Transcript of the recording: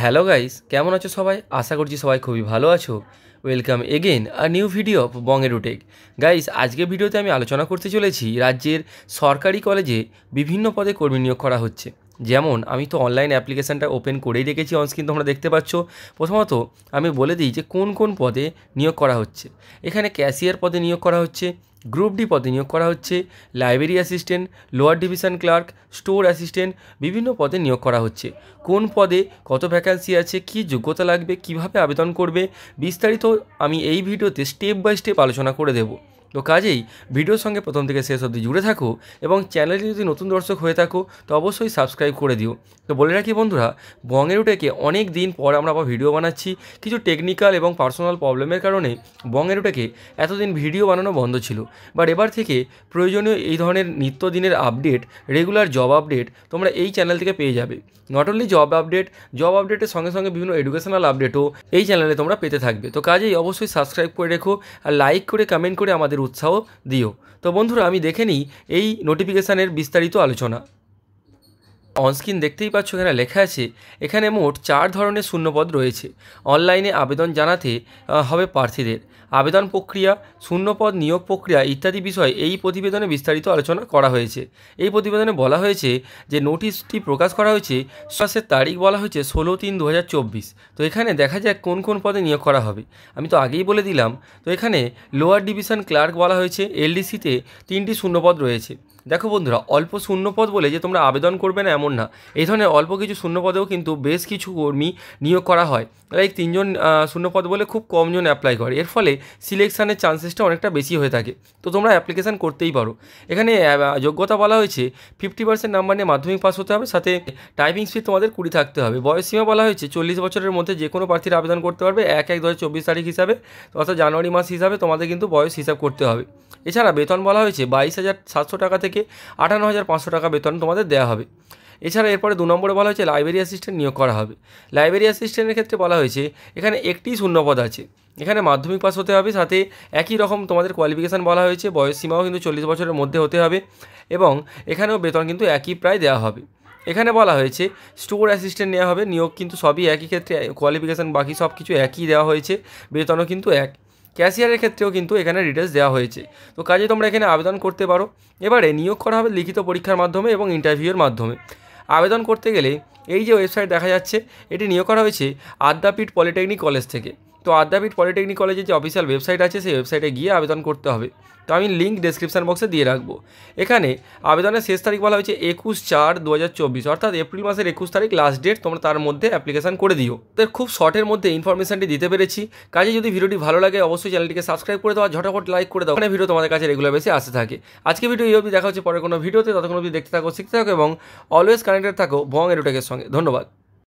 Hello guys, কেমন আছো সবাই? আশা করছি সবাই খুবই ভালো আছো। Welcome again a new video of বঙ্গেরুটেক। গাইস, আজকের ভিডিওতে আমি আলোচনা করতে চলেছি রাজ্যের সরকারি কলেজে বিভিন্ন পদে কর্মী নিয়োগ করা হচ্ছে। যেমন আমি তো অনলাইন অ্যাপ্লিকেশানটা ওপেন করেই রেখেছি, অনস্ক্রিন তোমরা দেখতে পাচ্ছ। প্রথমত আমি বলে দিই যে কোন কোন পদে নিয়োগ করা হচ্ছে। এখানে ক্যাশিয়ার পদে নিয়োগ করা হচ্ছে, গ্রুপ ডি পদে নিয়োগ করা হচ্ছে, library assistant, lower division clerk, store assistant, বিভিন্ন পদে নিয়োগ করা হচ্ছে। কোন পদে কত ভ্যাকান্সি আছে, কী যোগ্যতা লাগবে, কিভাবে আবেদন করবে, বিস্তারিত আমি এই ভিডিওতে স্টেপ বাই স্টেপ আলোচনা করে দেব। তো কাজেই ভিডিওর সঙ্গে প্রথম থেকে শেষ অবধি জুড়ে থাকো এবং চ্যানেলে যদি নতুন দর্শক হয়ে থাকো তো অবশ্যই সাবস্ক্রাইব করে দিও। তো বলে রাখি বন্ধুরা, বঙ্গেরুটেকে অনেক দিন পর আমরা আবার ভিডিও বানাচ্ছি। কিছু টেকনিক্যাল এবং পার্সোনাল প্রবলেমের কারণে বঙ্গেরুটেকে এতদিন ভিডিও বানানো বন্ধ ছিল। বাট এবার থেকে প্রয়োজনীয় এই ধরনের নিত্যদিনের আপডেট, রেগুলার জব আপডেট তোমরা এই চ্যানেল থেকে পেয়ে যাবে। নট অনলি জব আপডেটের সঙ্গে সঙ্গে বিভিন্ন এডুকেশনাল আপডেটও এই চ্যানেলে তোমরা পেতে থাকবে। তো কাজেই অবশ্যই সাবস্ক্রাইব করে রেখো আর লাইক করে কমেন্ট করে আমাদের উৎসাহ দিও। তো বন্ধুরা, আমি দেখে নিই এই নোটিফিকেশানের বিস্তারিত আলোচনা। অনস্ক্রিন দেখতেই পাচ্ছ, এখানে লেখা আছে এখানে মোট 4 ধরনের শূন্যপদ রয়েছে। অনলাইনে আবেদন জানাতে হবে প্রার্থীদের। আবেদন প্রক্রিয়া, শূন্যপদ নিয়োগ প্রক্রিয়া ইত্যাদি বিষয়ে এই প্রতিবেদনে বিস্তারিত আলোচনা করা হয়েছে। এই প্রতিবেদনে বলা হয়েছে যে নোটিশটি প্রকাশ করা হয়েছে, প্রকাশের তারিখ বলা হয়েছে 16/3/2024। তো এখানে দেখা যাক কোন কোন পদে নিয়োগ করা হবে। আমি তো আগেই বলে দিলাম। তো এখানে লোয়ার ডিভিশন ক্লার্ক বলা হয়েছে, এলডিসিতে 3টি শূন্যপদ রয়েছে। দেখো বন্ধুরা, অল্প শূন্যপদ বলে যে তোমরা আবেদন করবে না এমন না। এই ধরনের অল্প কিছু শূন্যপদেও কিন্তু বেশ কিছু কর্মী নিয়োগ করা হয়। লাইক 3জন শূন্যপদ বলে খুব কমজন অ্যাপ্লাই করে, এর ফলে সিলেকশানের চান্সেসটা অনেকটা বেশি হয়ে থাকে। তো তোমরা অ্যাপ্লিকেশান করতেই পারো। এখানে যোগ্যতা বলা হয়েছে 50% নাম্বার নিয়ে মাধ্যমিক পাস হতে হবে, সাথে টাইপিং স্পিড তোমাদের 20 থাকতে হবে। বয়স সীমা বলা হয়েছে 40 বছরের মধ্যে যে কোনো প্রার্থীরা আবেদন করতে পারবে। 1/1/2024 তারিখ হিসাবে, অর্থাৎ জানুয়ারি মাস হিসাবে তোমাদের কিন্তু বয়স হিসাব করতে হবে। এছাড়া বেতন বলা হয়েছে 22,700 টাকা থেকে 58,500 টাকা বেতন তোমাদের দেওয়া হবে। এছাড়া এরপরে 2 নম্বরে বলা হয়েছে লাইব্রেরি অ্যাসিস্ট্যান্ট নিয়োগ করা হবে। লাইব্রেরি অ্যাসিস্ট্যান্টের ক্ষেত্রে বলা হয়েছে এখানে একটি শূন্যপদ আছে। এখানে মাধ্যমিক পাস হতে হবে, সাথে একই রকম তোমাদের কোয়ালিফিকেশান বলা হয়েছে। বয়স সীমাও কিন্তু 40 বছরের মধ্যে হতে হবে এবং এখানেও বেতন কিন্তু একই প্রায় দেওয়া হবে। এখানে বলা হয়েছে স্টোর অ্যাসিস্ট্যান্ট নেওয়া হবে। নিয়োগ কিন্তু সবই একই ক্ষেত্রে, কোয়ালিফিকেশান বাকি সব কিছু একই দেওয়া হয়েছে, বেতনও কিন্তু এক। ক্যাশিয়ারের ক্ষেত্রেও কিন্তু এখানে ডিটেলস দেওয়া হয়েছে। তো কাজে তোমরা এখানে আবেদন করতে পারো। এবারে নিয়োগ করা হবে লিখিত পরীক্ষার মাধ্যমে এবং ইন্টারভিউয়ের মাধ্যমে। আবেদন করতে গেলে এই যে ওয়েবসাইট দেখা যাচ্ছে, এটি নিয়োগ করা হয়েছে আদ্যাপীঠ পলিটেকনিক কলেজ থেকে। তো আদ্যাপীঠ পলিটেকনিক কলেজের যে অফিসিয়াল ওয়েবসাইট আছে সেই ওয়েবসাইটে গিয়ে আবেদন করতে হবে। তো আমি লিঙ্ক ডেসক্রিপশান বক্সে দিয়ে রাখবো। এখানে আবেদনের শেষ তারিখ বলা হয়েছে 21/4/2024, অর্থাৎ এপ্রিল মাসের 21 তারিখ লাস্ট ডেট। তোমরা তার মধ্যে অ্যাপ্লিকেশান করে দিও। তাদের খুব শর্টের মধ্যে ইনফরমেশানটি দিতে পেরেছি। কাজে যদি ভিডিওটি ভালো লাগে অবশ্যই চ্যানেলটিকে সাবস্ক্রাইব করে দাও, ঝটাফট লাইক করে দাও। এখানে ভিডিও তোমাদের কাছে রেগুলার বেশি আসতে থাকে। আজকে ভিডিও এই অবধি, দেখা হচ্ছে পরে কোনো ভিডিওতে। ততক্ষণ অবধি দেখতে থাকো, শিখতে থাকো এবং অলওয়েজ কানেক্টেড থাকো বঙ্গেরুটেকের সঙ্গে। ধন্যবাদ।